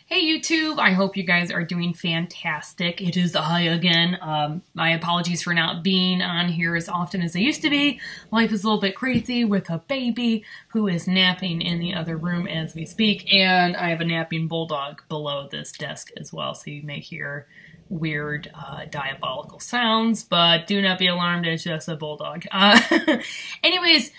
Hey YouTube, I hope you guys are doing fantastic. It is I again. My apologies for not being on here as often as I used to be. Life is a little bit crazy with a baby who is napping in the other room as we speak, and I have a napping bulldog below this desk as well, so you may hear weird diabolical sounds, but do not be alarmed, it's just a bulldog. Anyways,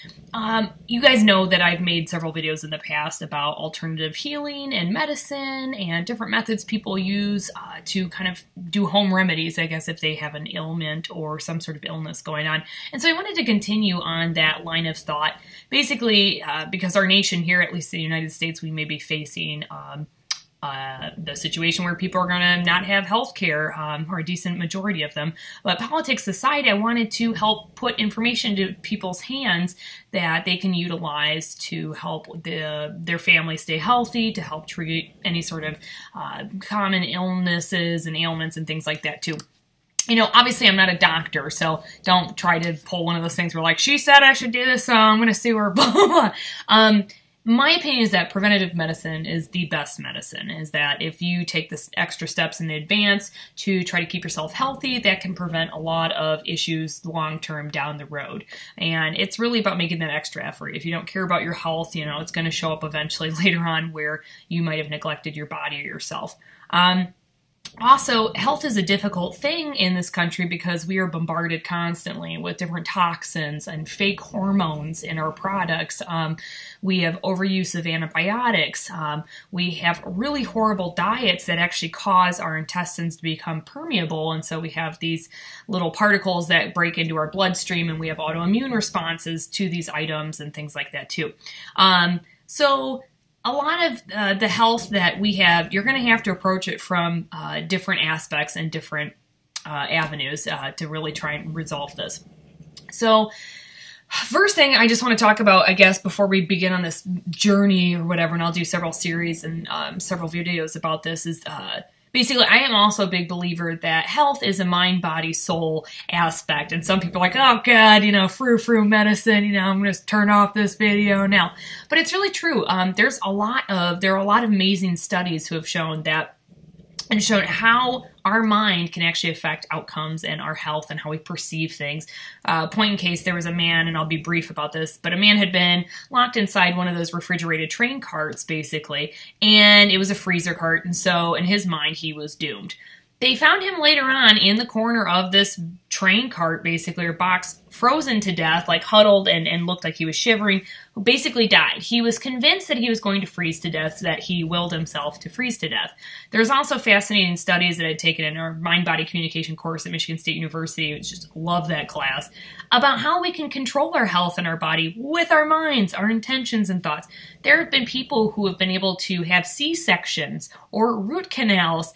you guys know that I've made several videos in the past about alternative healing and medicine and different methods people use to kind of do home remedies, I guess, if they have an ailment or some sort of illness going on. And so I wanted to continue on that line of thought, basically because our nation here, at least in the United States, we may be facing the situation where people are going to not have health care, or a decent majority of them. But politics aside, I wanted to help put information to people's hands that they can utilize to help their family stay healthy, to help treat any sort of common illnesses and ailments and things like that too. You know, obviously I'm not a doctor, so don't try to pull one of those things where like, she said I should do this, so I'm going to sue her, blah, blah, blah. My opinion is that preventative medicine is the best medicine, is that if you take the extra steps in advance to try to keep yourself healthy, that can prevent a lot of issues long-term down the road. And it's really about making that extra effort. If you don't care about your health, you know, it's going to show up eventually later on where you might have neglected your body or yourself. Also, health is a difficult thing in this country because we are bombarded constantly with different toxins and fake hormones in our products. We have overuse of antibiotics. We have really horrible diets that actually cause our intestines to become permeable, and so we have these little particles that break into our bloodstream, and we have autoimmune responses to these items and things like that too. A lot of the health that we have, you're going to have to approach it from different aspects and different avenues to really try and resolve this. So, first thing I just want to talk about, I guess, before we begin on this journey or whatever, and I'll do several series and several videos about this, is basically, I am also a big believer that health is a mind, body, soul aspect. And some people are like, oh God, you know, frou-frou medicine, you know, I'm going to turn off this video now. But it's really true. There are a lot of amazing studies who have shown that and shown how our mind can actually affect outcomes and our health and how we perceive things. Point in case, there was a man, and I'll be brief about this, but a man had been locked inside one of those refrigerated train carts, basically, and it was a freezer cart, and so in his mind, he was doomed. They found him later on in the corner of this train cart, basically, or box, frozen to death, like huddled and looked like he was shivering, who basically died. He was convinced that he was going to freeze to death, so that he willed himself to freeze to death. There's also fascinating studies that I'd taken in our mind-body communication course at Michigan State University, which just love that class, about how we can control our health and our body with our minds, our intentions and thoughts. There have been people who have been able to have C-sections or root canals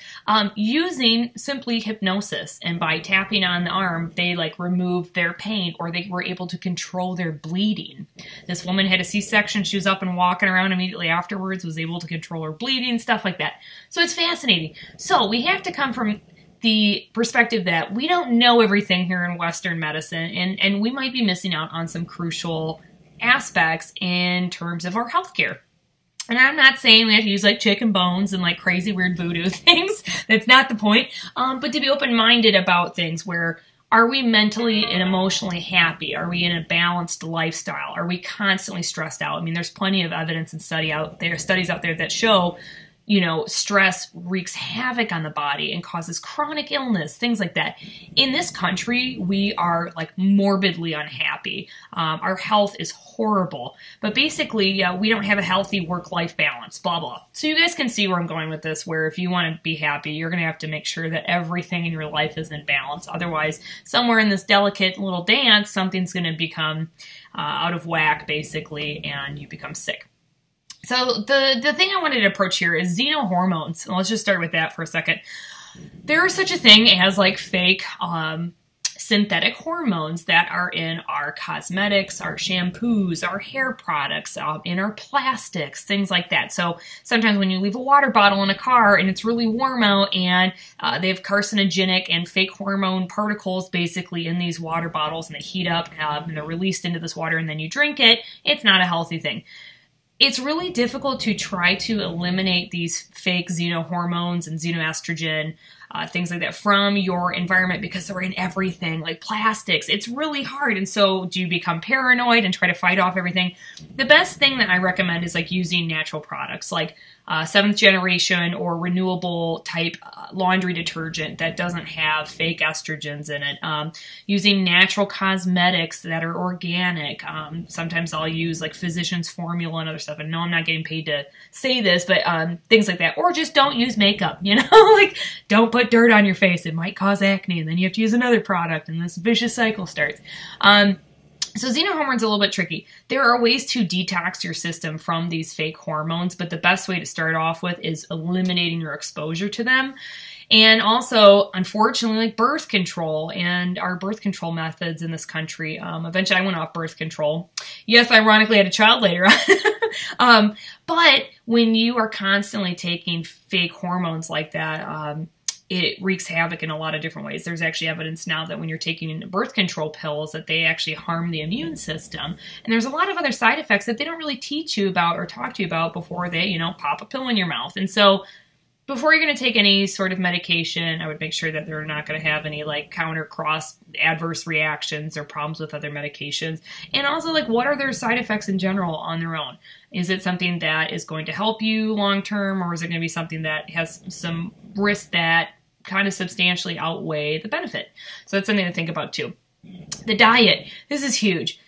using simply hypnosis, and by tapping on the arm, they like removed their pain, or they were able to control their bleeding. This woman had a C-section. She was up and walking around immediately afterwards, was able to control her bleeding, stuff like that. So it's fascinating. So we have to come from the perspective that we don't know everything here in Western medicine, and we might be missing out on some crucial aspects in terms of our healthcare. And I'm not saying we have to use like chicken bones and like crazy weird voodoo things. That's not the point. But to be open-minded about things where, are we mentally and emotionally happy? Are we in a balanced lifestyle? Are we constantly stressed out? I mean, there's plenty of evidence and studies out there that show, you know, stress wreaks havoc on the body and causes chronic illness, things like that. In this country, we are like morbidly unhappy. Our health is horrible, but basically, we don't have a healthy work-life balance, blah, blah. So you guys can see where I'm going with this, where if you want to be happy, you're going to have to make sure that everything in your life is in balance. Otherwise, somewhere in this delicate little dance, something's going to become out of whack, basically, and you become sick. So the thing I wanted to approach here is xenohormones. Let's just start with that for a second. There is such a thing as like fake synthetic hormones that are in our cosmetics, our shampoos, our hair products, in our plastics, things like that. So sometimes when you leave a water bottle in a car and it's really warm out and they have carcinogenic and fake hormone particles basically in these water bottles, and they heat up and they're released into this water, and then you drink it, it's not a healthy thing. it's really difficult to try to eliminate these fake xenohormones and xenoestrogen, things like that from your environment because they're in everything, like plastics. It's really hard. And so do you become paranoid and try to fight off everything? The best thing that I recommend is like using natural products like seventh generation or renewable type laundry detergent that doesn't have fake estrogens in it. Using natural cosmetics that are organic. Sometimes I'll use like physician's formula and other stuff. And no, I'm not getting paid to say this, but things like that. Or just don't use makeup, you know, like don't put dirt on your face. It might cause acne, and then you have to use another product, and this vicious cycle starts. So xenohormones are a little bit tricky. There are ways to detox your system from these fake hormones, but the best way to start off with is eliminating your exposure to them. And also, unfortunately, like birth control and our birth control methods in this country. Eventually, I went off birth control. Yes, ironically, I had a child later on. But when you are constantly taking fake hormones like that, it wreaks havoc in a lot of different ways. There's actually evidence now that when you're taking birth control pills that they actually harm the immune system. And there's a lot of other side effects that they don't really teach you about or talk to you about before they, you know, pop a pill in your mouth. And so before you're going to take any sort of medication, I would make sure that they're not going to have any like cross adverse reactions or problems with other medications. And also, like, what are their side effects in general on their own? Is it something that is going to help you long term, or is it going to be something that has some risks that kind of substantially outweigh the benefit? So that's something to think about too. The diet. This is huge.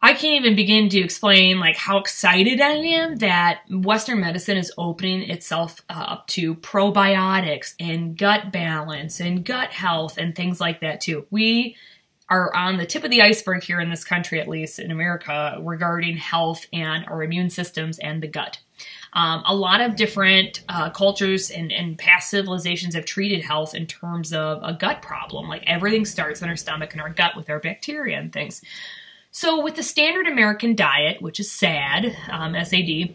I can't even begin to explain like how excited I am that Western medicine is opening itself up to probiotics and gut balance and gut health and things like that too. We are on the tip of the iceberg here in this country, at least in America, regarding health and our immune systems and the gut. A lot of different cultures and past civilizations have treated health in terms of a gut problem. Like everything starts in our stomach and our gut with our bacteria and things. So with the standard American diet, which is SAD, SAD,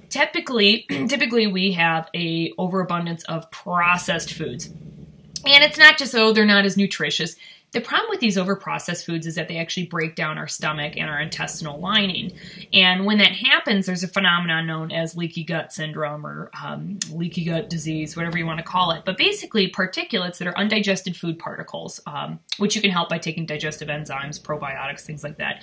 typically we have a overabundance of processed foods. And it's not just, oh, they're not as nutritious. The problem with these overprocessed foods is that they actually break down our stomach and our intestinal lining. And when that happens, there's a phenomenon known as leaky gut syndrome or leaky gut disease, whatever you want to call it. But basically, particulates that are undigested food particles, which you can help by taking digestive enzymes, probiotics, things like that.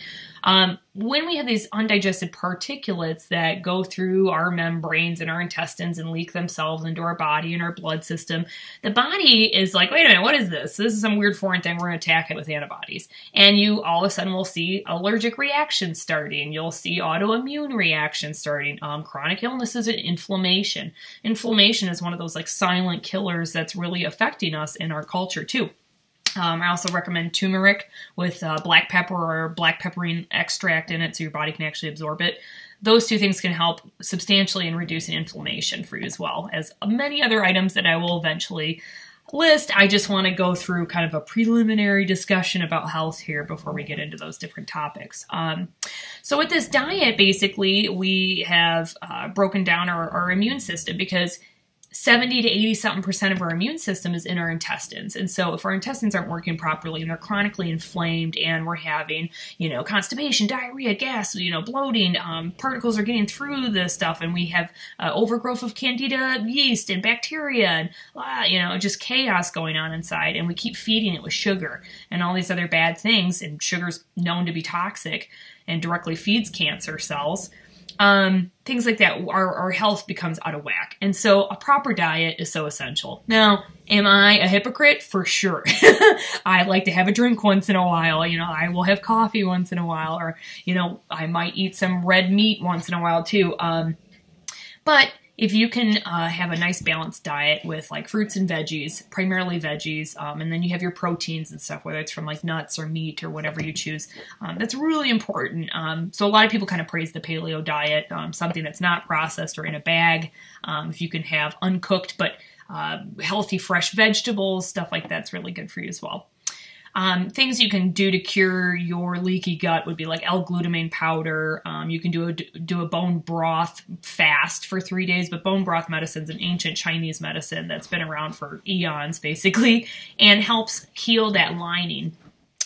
When we have these undigested particulates that go through our membranes and our intestines and leak themselves into our body and our blood system, the body is like, wait a minute, what is this? This is some weird foreign thing. We're going to attack it with antibodies. And you all of a sudden will see allergic reactions starting. You'll see autoimmune reactions starting. Chronic illnesses and inflammation. Inflammation is one of those like silent killers that's really affecting us in our culture too. I also recommend turmeric with black pepper or black pepperine extract in it so your body can actually absorb it. Those two things can help substantially in reducing inflammation for you as well as many other items that I will eventually list. I just want to go through kind of a preliminary discussion about health here before we get into those different topics. So with this diet, basically, we have broken down our immune system because 70 to 80-something% of our immune system is in our intestines. And so if our intestines aren't working properly and they're chronically inflamed and we're having, constipation, diarrhea, gas, bloating, particles are getting through the stuff and we have overgrowth of candida yeast and bacteria and, just chaos going on inside, and we keep feeding it with sugar and all these other bad things, and sugar's known to be toxic and directly feeds cancer cells. Things like that, our health becomes out of whack. And so a proper diet is so essential. Now, am I a hypocrite? For sure. I like to have a drink once in a while. I will have coffee once in a while, or, I might eat some red meat once in a while too. But if you can have a nice balanced diet with like fruits and veggies, primarily veggies, and then you have your proteins and stuff, whether it's from like nuts or meat or whatever you choose, that's really important. So a lot of people kind of praise the paleo diet, something that's not processed or in a bag. If you can have uncooked but healthy fresh vegetables, stuff like that's really good for you as well. Things you can do to cure your leaky gut would be like L-glutamine powder. You can do a bone broth fast for 3 days, but bone broth medicine is an ancient Chinese medicine that's been around for eons, basically, and helps heal that lining.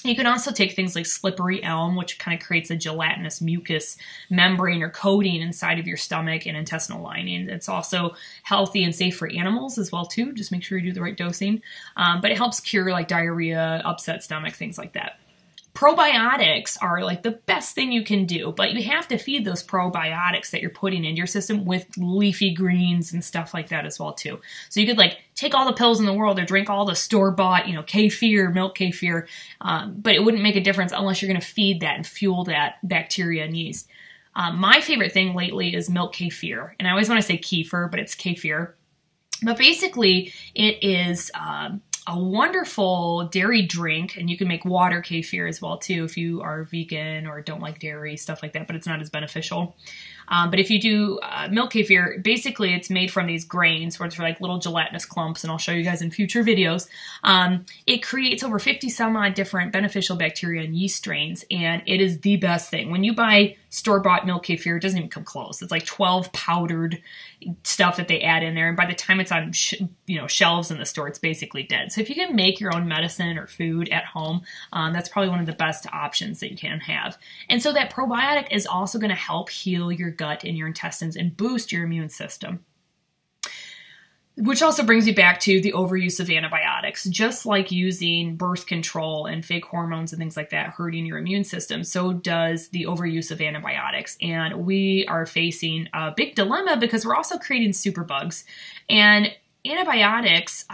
You can also take things like slippery elm, which kind of creates a gelatinous mucus membrane or coating inside of your stomach and intestinal lining. It's also healthy and safe for animals as well too. Just make sure you do the right dosing. But it helps cure like diarrhea, upset stomach, things like that. Probiotics are like the best thing you can do, but you have to feed those probiotics that you're putting into your system with leafy greens and stuff like that as well too. So you could like take all the pills in the world or drink all the store-bought, kefir, milk kefir, but it wouldn't make a difference unless you're going to feed that and fuel that bacteria and yeast. My favorite thing lately is milk kefir, and I always want to say kefir, but it's kefir. But basically, it is a wonderful dairy drink, and you can make water kefir as well too if you are vegan or don't like dairy, stuff like that, but it's not as beneficial. But if you do milk kefir, basically it's made from these grains, where it's like little gelatinous clumps, and I'll show you guys in future videos. It creates over 50 some odd different beneficial bacteria and yeast strains, and it is the best thing. When you buy store-bought milk kefir, it doesn't even come close. It's like 12 powdered stuff that they add in there, and by the time it's on shelves in the store, it's basically dead. So if you can make your own medicine or food at home, that's probably one of the best options that you can have. And so that probiotic is also going to help heal your gut and your intestines and boost your immune system. Which also brings me back to the overuse of antibiotics. Just like using birth control and fake hormones and things like that hurting your immune system, so does the overuse of antibiotics. And we are facing a big dilemma because we're also creating superbugs. And antibiotics,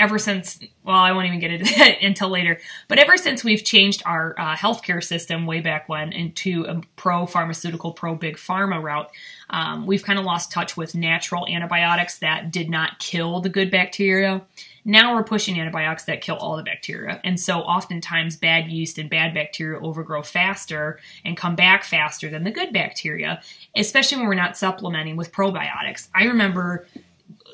ever since, well, I won't even get into that until later, but ever since we've changed our healthcare system way back when into a pro-pharmaceutical, pro-big pharma route, we've kind of lost touch with natural antibiotics that did not kill the good bacteria. Now we're pushing antibiotics that kill all the bacteria. And so oftentimes bad yeast and bad bacteria overgrow faster and come back faster than the good bacteria, especially when we're not supplementing with probiotics. I remember,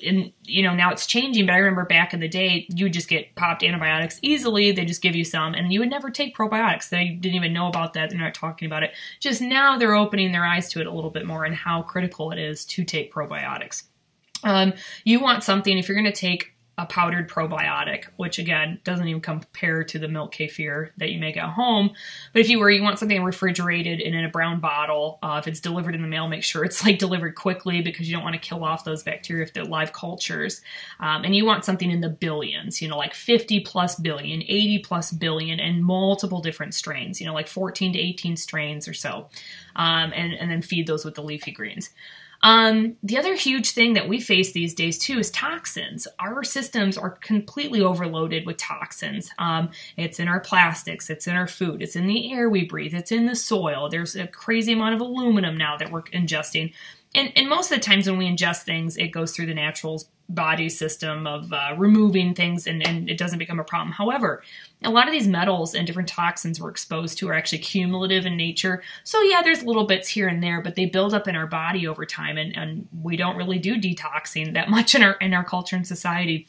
now it's changing, but I remember back in the day, you would just get popped antibiotics easily. They just give you some, and you would never take probiotics. They didn't even know about that. They're not talking about it. Just now they're opening their eyes to it a little bit more and how critical it is to take probiotics. You want something, if you're going to take a powdered probiotic, which again doesn't even compare to the milk kefir that you make at home. But if you want something refrigerated and in a brown bottle, if it's delivered in the mail, make sure it's like delivered quickly because you don't want to kill off those bacteria if they're live cultures. And you want something in the billions, like 50 plus billion, 80 plus billion, and multiple different strains, like 14 to 18 strains or so. And then feed those with the leafy greens. The other huge thing that we face these days too is toxins. Our systems are completely overloaded with toxins. It's in our plastics, it's in our food, it's in the air we breathe, it's in the soil. There's a crazy amount of aluminum now that we're ingesting. And most of the times when we ingest things, it goes through the natural body system of removing things and it doesn't become a problem. However, a lot of these metals and different toxins we're exposed to are actually cumulative in nature. So yeah, there's little bits here and there, but they build up in our body over time, and we don't really do detoxing that much in our culture and society.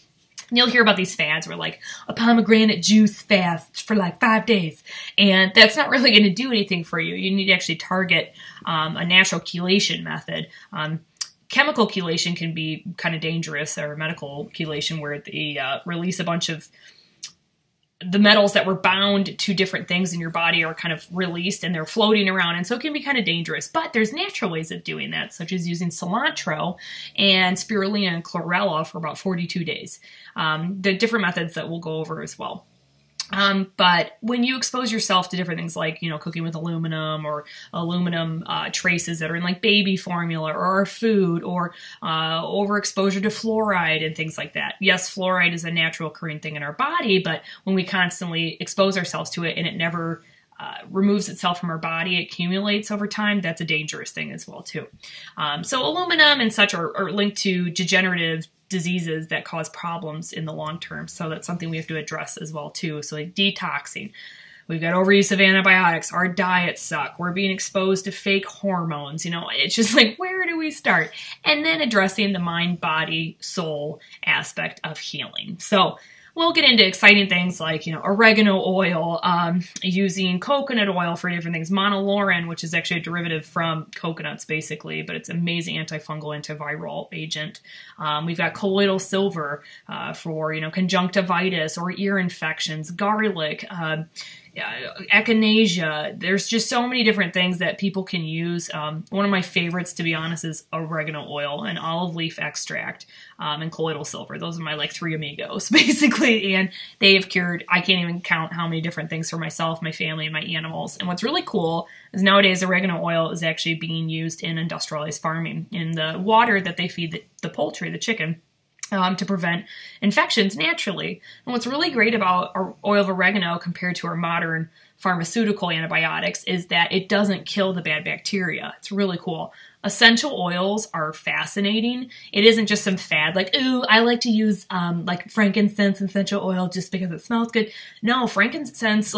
And you'll hear about these fads where like a pomegranate juice fast for like 5 days. And that's not really going to do anything for you. You need to actually target a natural chelation method. Chemical chelation can be kind of dangerous, or medical chelation where they release a bunch of the metals that were bound to different things in your body are kind of released and they're floating around. And so it can be kind of dangerous, but there's natural ways of doing that, such as using cilantro and spirulina and chlorella for about 42 days. The different methods that we'll go over as well. But when you expose yourself to different things like, cooking with aluminum or aluminum traces that are in like baby formula or our food, or overexposure to fluoride and things like that. Yes, fluoride is a natural occurring thing in our body, but when we constantly expose ourselves to it and it never removes itself from our body, it accumulates over time, that's a dangerous thing as well too. So aluminum and such are linked to degenerative diseases that cause problems in the long term. So that's something we have to address as well too. So like detoxing. We've got overuse of antibiotics. Our diets suck. We're being exposed to fake hormones. It's just like, where do we start? And then addressing the mind, body, soul aspect of healing. So we'll get into exciting things like, oregano oil, using coconut oil for different things, monolaurin, which is actually a derivative from coconuts basically, but it's an amazing antifungal, antiviral agent. We've got colloidal silver for, conjunctivitis or ear infections, garlic, echinacea. There's just so many different things that people can use. One of my favorites, to be honest, is oregano oil and olive leaf extract, and colloidal silver. Those are my like three amigos basically, and they have cured, I can't even count how many different things for myself, my family, and my animals. And what's really cool is nowadays oregano oil is actually being used in industrialized farming, in the water that they feed the poultry, the chicken, to prevent infections naturally. And what's really great about our oil of oregano compared to our modern pharmaceutical antibiotics is that it doesn't kill the bad bacteria. It's really cool. Essential oils are fascinating. It isn't just some fad like, ooh, I like to use like frankincense essential oil just because it smells good. No, frankincense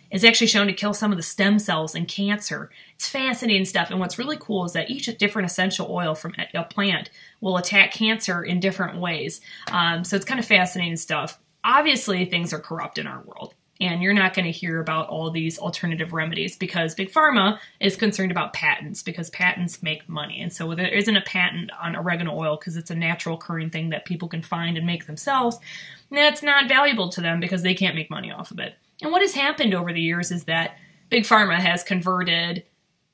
is actually shown to kill some of the stem cells in cancer. It's fascinating stuff. And what's really cool is that each different essential oil from a plant will attack cancer in different ways. So it's kind of fascinating stuff. Obviously, things are corrupt in our world. And you're not going to hear about all these alternative remedies because Big Pharma is concerned about patents, because patents make money. And so there isn't a patent on oregano oil because it's a natural occurring thing that people can find and make themselves. And that's not valuable to them because they can't make money off of it. And what has happened over the years is that Big Pharma has converted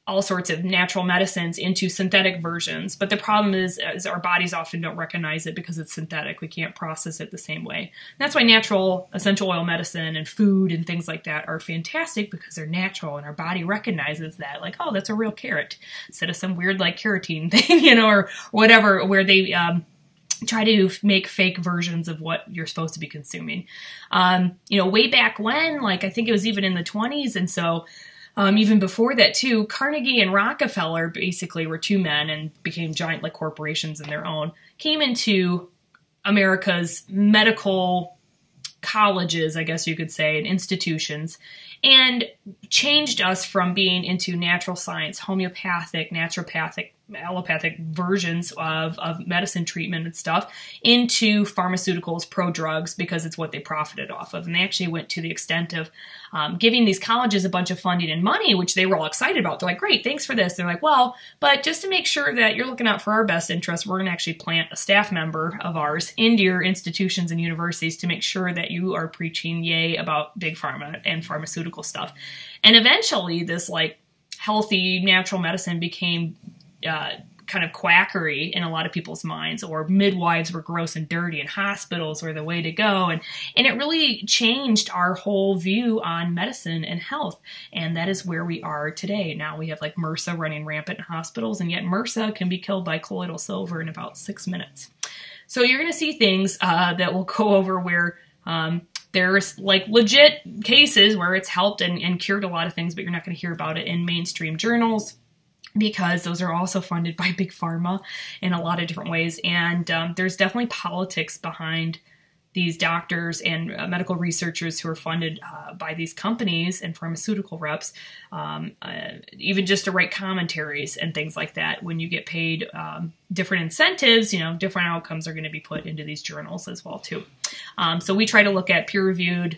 all sorts of natural medicines into synthetic versions. But the problem is our bodies often don't recognize it because it's synthetic. We can't process it the same way. And that's why natural essential oil medicine and food and things like that are fantastic, because they're natural and our body recognizes that, like, oh, that's a real carrot, instead of some weird like carotene thing, or whatever, where they try to make fake versions of what you're supposed to be consuming. Way back when, like I think it was even in the 1920s, and so even before that too, Carnegie and Rockefeller basically were two men and became giant like corporations in their own, came into America's medical colleges, I guess you could say, and institutions, and changed us from being into natural science, homeopathic, naturopathic, allopathic versions of medicine treatment and stuff into pharmaceuticals, pro-drugs, because it's what they profited off of. And they actually went to the extent of giving these colleges a bunch of funding and money, which they were all excited about. They're like, great, thanks for this. They're like, well, but just to make sure that you're looking out for our best interests, we're going to actually plant a staff member of ours into your institutions and universities to make sure that you are preaching yay about big pharma and pharmaceutical stuff. And eventually this like healthy natural medicine became kind of quackery in a lot of people's minds, or midwives were gross and dirty and hospitals were the way to go. And it really changed our whole view on medicine and health. And that is where we are today. Now we have like MRSA running rampant in hospitals, and yet MRSA can be killed by colloidal silver in about 6 minutes. So you're going to see things that we'll go over where there's like legit cases where it's helped and cured a lot of things, but you're not going to hear about it in mainstream journals, because those are also funded by Big Pharma in a lot of different ways. And there's definitely politics behind these doctors and medical researchers who are funded by these companies and pharmaceutical reps, even just to write commentaries and things like that. When you get paid different incentives, different outcomes are going to be put into these journals as well too. So we try to look at peer-reviewed,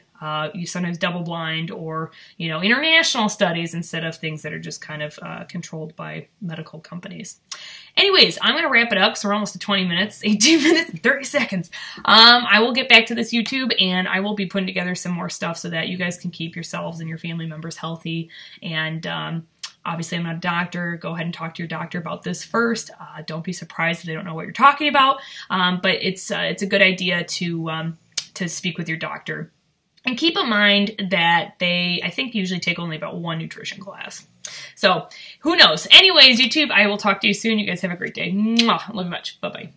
sometimes double-blind, or international studies instead of things that are just kind of controlled by medical companies. Anyways, I'm going to wrap it up because we're almost at 20 minutes, 18 minutes, and 30 seconds. I will get back to this YouTube, and I will be putting together some more stuff so that you guys can keep yourselves and your family members healthy. And obviously, I'm not a doctor. Go ahead and talk to your doctor about this first. Don't be surprised if they don't know what you're talking about. But it's a good idea to speak with your doctor. And keep in mind that they, I think, usually take only about one nutrition class. So who knows? Anyways, YouTube, I will talk to you soon. You guys have a great day. Mwah. Love you much. Bye-bye.